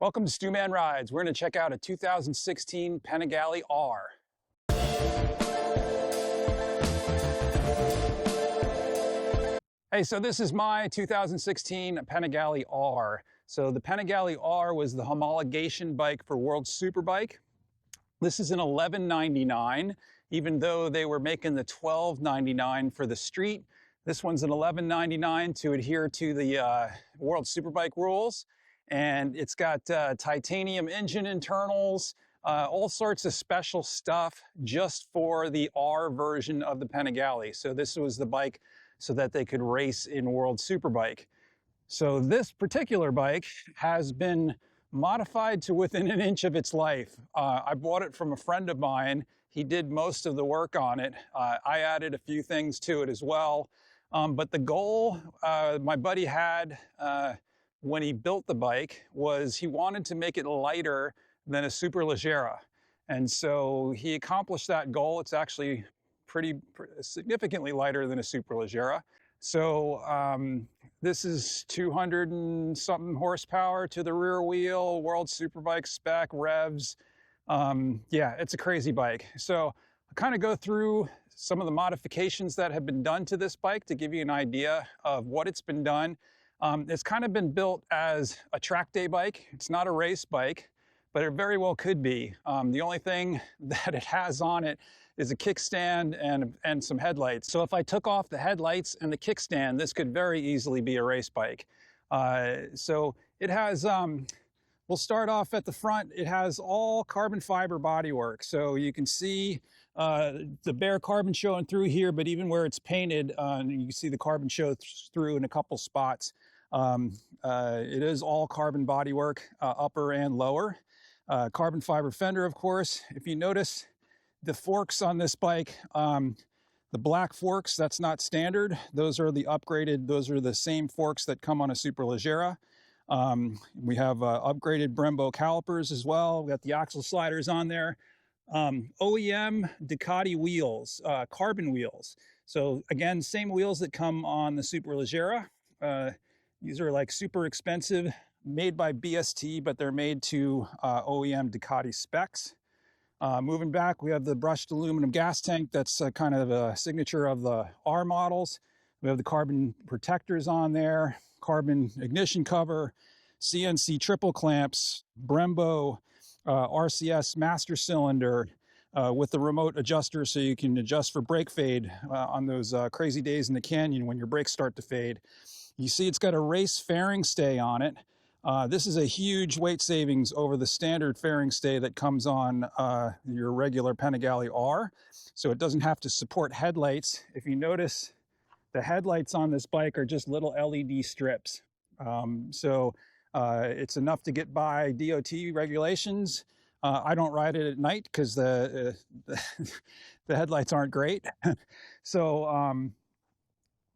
Welcome to Stu Man Rides. We're going to check out a 2016 Panigale R. Hey, so this is my 2016 Panigale R. So the Panigale R was the homologation bike for World Superbike. This is an $11.99, even though they were making the $12.99 for the street. This one's an $11.99 to adhere to the World Superbike rules. And it's got titanium engine internals, all sorts of special stuff just for the R version of the Panigale. So this was the bike so that they could race in World Superbike. So this particular bike has been modified to within an inch of its life. I bought it from a friend of mine. He did most of the work on it. I added a few things to it as well. But the goal my buddy had when he built the bike was he wanted to make it lighter than a Superleggera. And so he accomplished that goal. It's actually pretty significantly lighter than a Superleggera. So this is 200 and something horsepower to the rear wheel, World Superbike spec, revs. Yeah, it's a crazy bike. So I'll kind of go through some of the modifications that have been done to this bike to give you an idea of what it's been done. It's kind of been built as a track day bike. It's not a race bike, but it very well could be. The only thing that it has on it is a kickstand and some headlights. So if I took off the headlights and the kickstand, this could very easily be a race bike. So it has, we'll start off at the front. It has all carbon fiber bodywork. So you can see the bare carbon showing through here, but even where it's painted, you can see the carbon show through in a couple spots. It is all carbon bodywork, upper and lower. Carbon fiber fender, of course. If you notice the forks on this bike, the black forks, that's not standard. Those are the upgraded, those are the same forks that come on a Superleggera. We have upgraded Brembo calipers as well. We got the axle sliders on there. OEM Ducati wheels, carbon wheels. So again, same wheels that come on the Superleggera. These are like super expensive, made by BST, but they're made to OEM Ducati specs. Moving back, we have the brushed aluminum gas tank. That's kind of a signature of the R models. We have the carbon protectors on there, carbon ignition cover, CNC triple clamps, Brembo RCS master cylinder with the remote adjuster so you can adjust for brake fade on those crazy days in the canyon when your brakes start to fade. You see it's got a race fairing stay on it. This is a huge weight savings over the standard fairing stay that comes on your regular Panigale R. So it doesn't have to support headlights. If you notice, the headlights on this bike are just little LED strips. It's enough to get by DOT regulations. I don't ride it at night because the headlights aren't great. So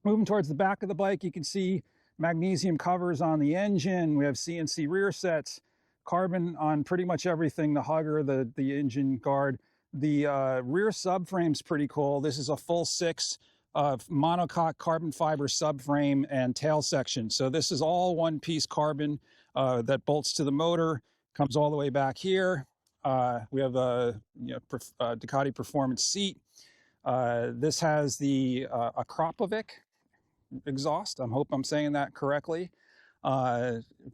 moving towards the back of the bike, you can see magnesium covers on the engine. We have CNC rear sets, carbon on pretty much everything, the hugger, the engine guard. The rear subframe's pretty cool. This is a full 6 monocoque carbon fiber subframe and tail section. So this is all one piece carbon that bolts to the motor, comes all the way back here. We have a Ducati Performance seat. This has the Akrapovic exhaust. I hope I'm saying that correctly.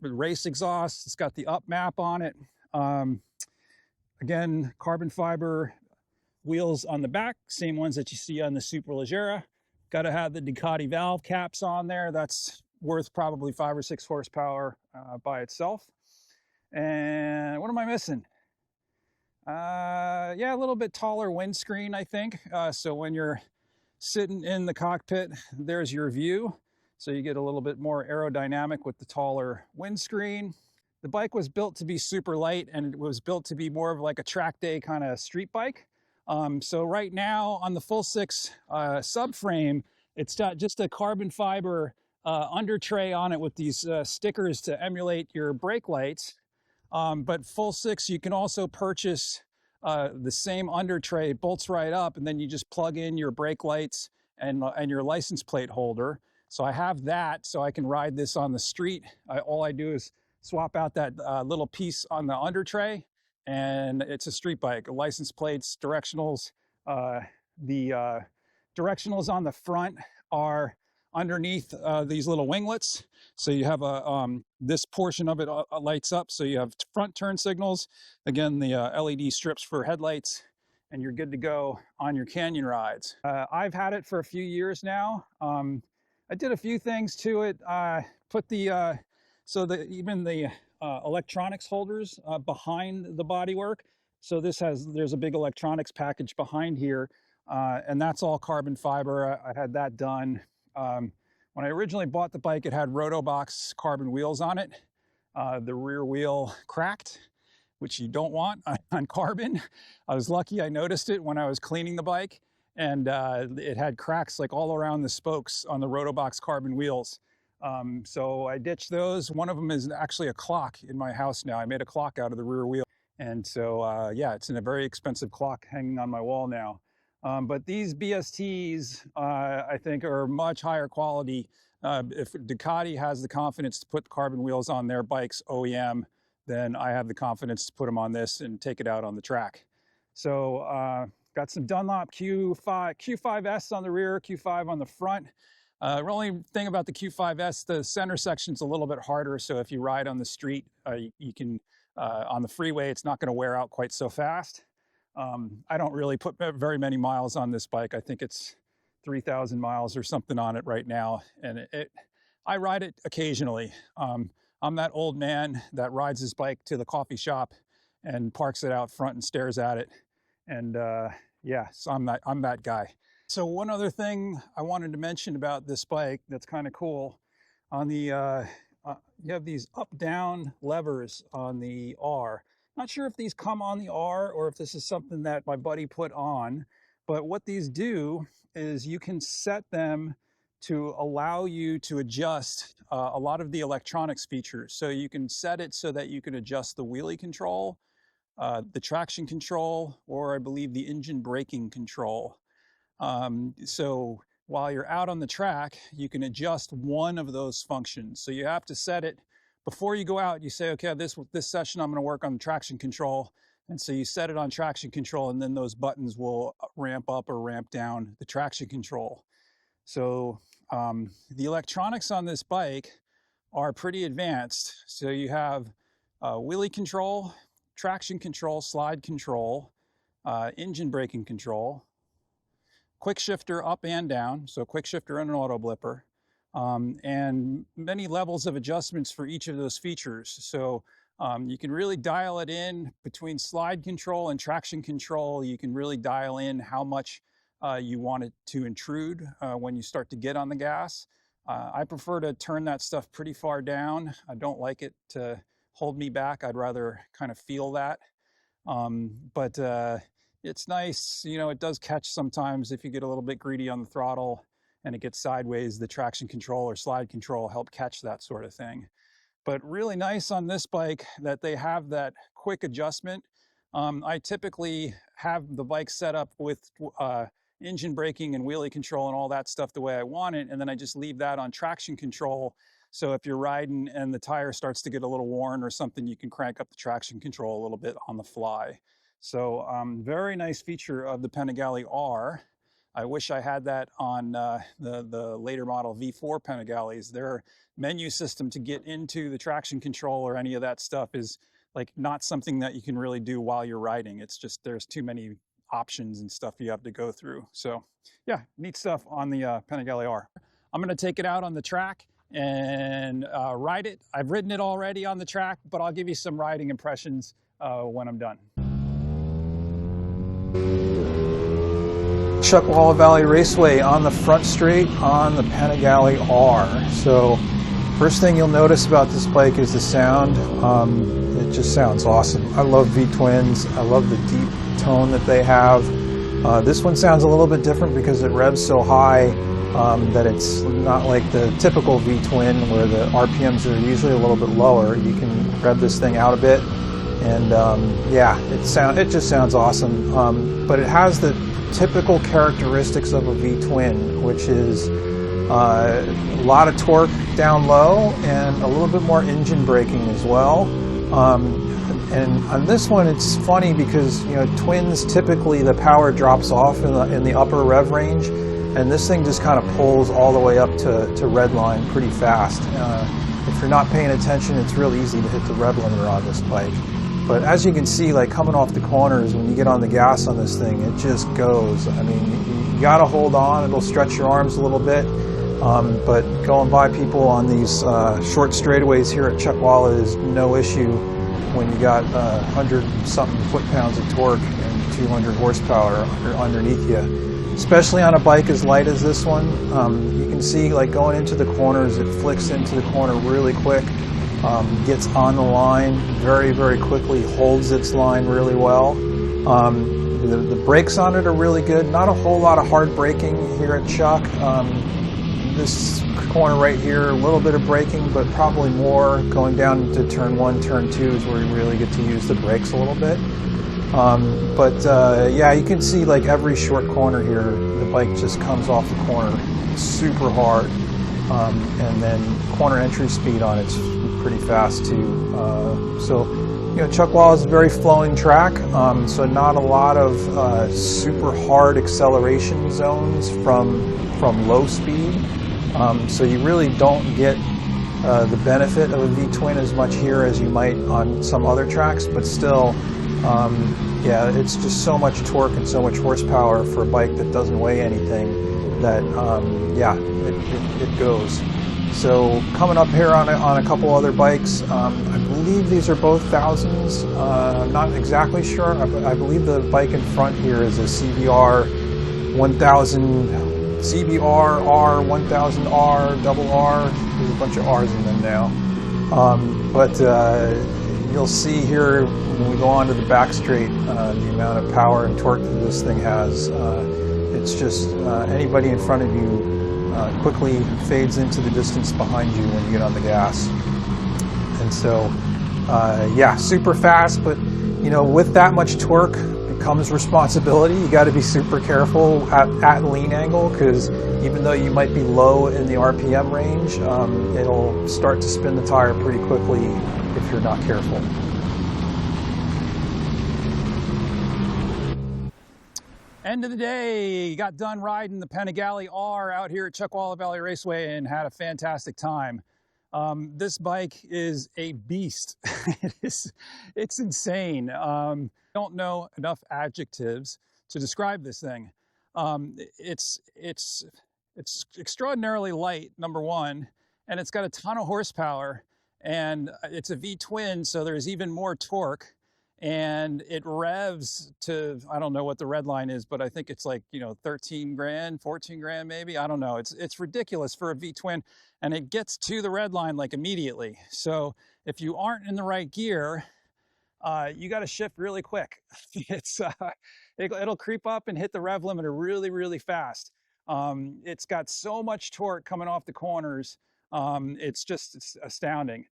Race exhaust. It's got the up map on it. Again, carbon fiber wheels on the back, same ones that you see on the Superleggera. Got to have the Ducati valve caps on there. That's worth probably 5 or 6 horsepower by itself. And what am I missing? Yeah, a little bit taller windscreen, I think. So when you're sitting in the cockpit, there's your view. So you get a little bit more aerodynamic with the taller windscreen. The bike was built to be super light, and it was built to be more of like a track day kind of street bike. So right now on the full 6 subframe, it's got just a carbon fiber under tray on it with these stickers to emulate your brake lights. But full 6, you can also purchase the same under tray. It bolts right up, and then you just plug in your brake lights and your license plate holder. So I have that, so I can ride this on the street. All I do is swap out that little piece on the under tray, and it's a street bike. License plates, directionals. The directionals on the front are underneath these little winglets. So you have this portion of it lights up. So you have front turn signals. Again, the LED strips for headlights, and you're good to go on your canyon rides. I've had it for a few years now. I did a few things to it. Put the even the electronics holders behind the bodywork. So there's a big electronics package behind here, and that's all carbon fiber. I had that done. When I originally bought the bike, it had Rotobox carbon wheels on it. The rear wheel cracked, which you don't want on carbon. I was lucky I noticed it when I was cleaning the bike, and it had cracks like all around the spokes on the Rotobox carbon wheels. So I ditched those. One of them is actually a clock in my house now. I made a clock out of the rear wheel. And so, yeah, it's in a very expensive clock hanging on my wall now. But these BSTs, I think, are much higher quality. If Ducati has the confidence to put carbon wheels on their bikes OEM, then I have the confidence to put them on this and take it out on the track. So got some Dunlop Q5S on the rear, Q5 on the front. The only thing about the Q5S, the center section's a little bit harder. So if you ride on the street, you can, on the freeway, it's not going to wear out quite so fast. I don't really put very many miles on this bike. I think it's 3,000 miles or something on it right now. And I ride it occasionally. I'm that old man that rides his bike to the coffee shop and parks it out front and stares at it. And yeah, so I'm that guy. So one other thing I wanted to mention about this bike that's kind of cool, on the you have these up-down levers on the R. Not sure if these come on the R or if this is something that my buddy put on, but what these do is you can set them to allow you to adjust a lot of the electronics features. So you can set it so that you can adjust the wheelie control, the traction control, or I believe the engine braking control. So while you're out on the track, you can adjust one of those functions. So you have to set it before you go out. You say, okay, this session I'm going to work on the traction control. And so you set it on traction control, and then those buttons will ramp up or ramp down the traction control. So the electronics on this bike are pretty advanced. So you have wheelie control, traction control, slide control, engine braking control, quick shifter up and down, so quick shifter and an auto blipper, and many levels of adjustments for each of those features. So you can really dial it in between slide control and traction control. You can really dial in how much you want it to intrude when you start to get on the gas. I prefer to turn that stuff pretty far down. I don't like it to hold me back. I'd rather kind of feel that. But it's nice, you know, it does catch sometimes if you get a little bit greedy on the throttle and it gets sideways, the traction control or slide control help catch that sort of thing. But really nice on this bike that they have that quick adjustment. I typically have the bike set up with engine braking and wheelie control and all that stuff the way I want it, and then I just leave that on traction control. So if you're riding and the tire starts to get a little worn or something, you can crank up the traction control a little bit on the fly. So very nice feature of the Panigale R. I wish I had that on the later model V4 Panigales. Their menu system to get into the traction control or any of that stuff is like not something that you can really do while you're riding. It's just there's too many options and stuff you have to go through. So yeah, neat stuff on the Panigale R. I'm going to take it out on the track and ride it. I've ridden it already on the track, but I'll give you some riding impressions when I'm done. Chuckwalla Valley Raceway on the front straight on the Panigale R. So first thing you'll notice about this bike is the sound. It just sounds awesome. I love V-twins. I love the deep tone that they have. This one sounds a little bit different because it revs so high that it's not like the typical V-twin where the RPMs are usually a little bit lower. You can rev this thing out a bit, and yeah, it just sounds awesome. But it has the typical characteristics of a V-twin, which is A lot of torque down low and a little bit more engine braking as well. And on this one, it's funny because, you know, twins, typically the power drops off in the upper rev range, and this thing just kind of pulls all the way up to red line pretty fast. If you're not paying attention, it's real easy to hit the rev limiter on this bike. But as you can see, like coming off the corners, when you get on the gas on this thing, it just goes. I mean, you gotta hold on. It'll stretch your arms a little bit. But going by people on these short straightaways here at Chuckwalla is no issue when you got 100-something foot-pounds of torque and 200 horsepower underneath you. Especially on a bike as light as this one. You can see, like, going into the corners, it flicks into the corner really quick, gets on the line very, very quickly, holds its line really well. The brakes on it are really good. Not a whole lot of hard braking here at Chuck. This corner right here, a little bit of braking, but probably more going down to turn 1, turn 2 is where you really get to use the brakes a little bit. Yeah, you can see, like, every short corner here, the bike just comes off the corner super hard. And then corner entry speed on it's pretty fast too. So, you know, Chuckwalla is a very flowing track, so not a lot of super hard acceleration zones from low speed. So you really don't get the benefit of a V-twin as much here as you might on some other tracks, but still, yeah, it's just so much torque and so much horsepower for a bike that doesn't weigh anything that, yeah, it goes. So coming up here on a couple other bikes, I believe these are both thousands. I'm not exactly sure. I believe the bike in front here is a CBR 1000, CBR R 1000R, double R. There's a bunch of R's in them now. You'll see here when we go on to the back straight, the amount of power and torque that this thing has. It's just anybody in front of you quickly fades into the distance behind you when you get on the gas. And so, yeah, super fast, but, you know, with that much torque comes responsibility. You got to be super careful at lean angle, because even though you might be low in the RPM range, it'll start to spin the tire pretty quickly if you're not careful. End of the day, got done riding the Panigale R out here at Chuckwalla Valley Raceway and had a fantastic time. This bike is a beast. It's insane. Don't know enough adjectives to describe this thing. It's extraordinarily light, number one, and it's got a ton of horsepower, and it's a V-twin, so there's even more torque. And it revs to, I don't know what the red line is, but I think it's like, you know, 13 grand, 14 grand maybe. I don't know. It's ridiculous for a V-twin, and it gets to the red line like immediately. So if you aren't in the right gear, you got to shift really quick. It'll creep up and hit the rev limiter really, really fast. It's got so much torque coming off the corners. It's astounding.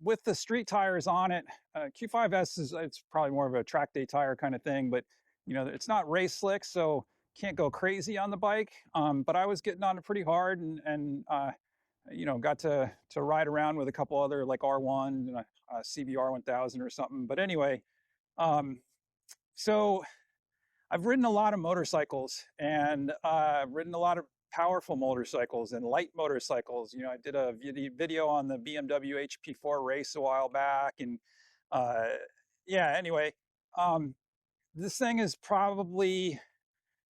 With the street tires on it, Q5S it's probably more of a track day tire kind of thing, but, you know, it's not race slick, so can't go crazy on the bike. But I was getting on it pretty hard, and you know, got to ride around with a couple other, like, R1 and a CBR 1000 or something. But anyway, so I've ridden a lot of motorcycles, and ridden a lot of powerful motorcycles and light motorcycles. You know, I did a video on the BMW HP4 race a while back, and yeah, anyway, this thing is probably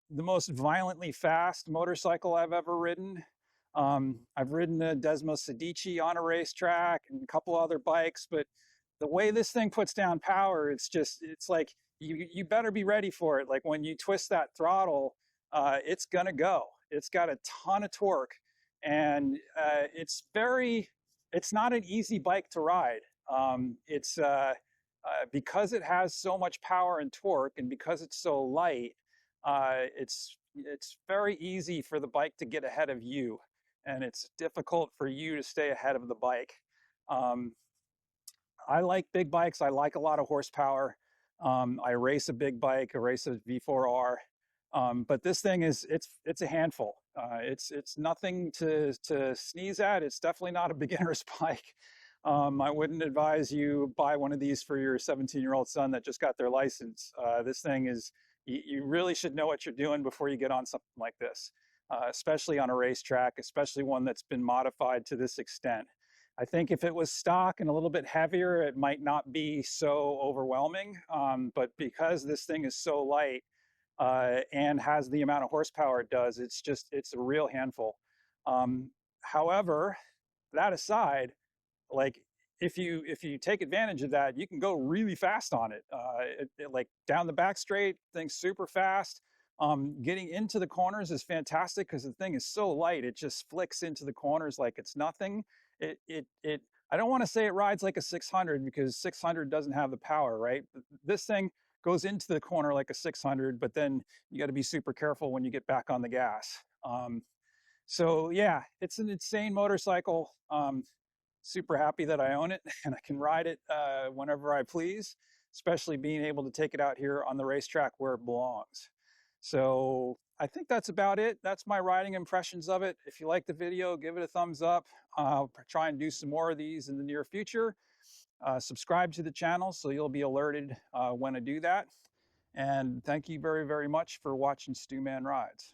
the most violently fast motorcycle I've ever ridden. I've ridden the Desmos Sedici on a racetrack and a couple other bikes, but the way this thing puts down power, it's like you better be ready for it. Like, when you twist that throttle, it's gonna go. It's got a ton of torque, and it's not an easy bike to ride. Because it has so much power and torque, and because it's so light, it's very easy for the bike to get ahead of you, and it's difficult for you to stay ahead of the bike. I like big bikes. I like a lot of horsepower. I race a big bike. I race a V4R. But this thing it's a handful. It's nothing to sneeze at. It's definitely not a beginner's bike. I wouldn't advise you buy one of these for your 17-year-old son that just got their license. This thing is, you really should know what you're doing before you get on something like this, especially on a racetrack, especially one that's been modified to this extent. I think if it was stock and a little bit heavier, it might not be so overwhelming. But because this thing is so light and has the amount of horsepower it does, it's a real handful. However, that aside, like if you take advantage of that, you can go really fast on it. Like down the back straight, thing's super fast. Getting into the corners is fantastic because the thing is so light, it just flicks into the corners like it's nothing. I don't want to say it rides like a 600 because 600 doesn't have the power, right? This thing goes into the corner like a 600, but then you got to be super careful when you get back on the gas. So yeah, it's an insane motorcycle. Super happy that I own it and I can ride it whenever I please, especially being able to take it out here on the racetrack where it belongs. So I think that's about it. That's my riding impressions of it. If you like the video, give it a thumbs up. I'll try and do some more of these in the near future. Subscribe to the channel so you'll be alerted when I do that. And thank you very, very much for watching Stu Man Rides.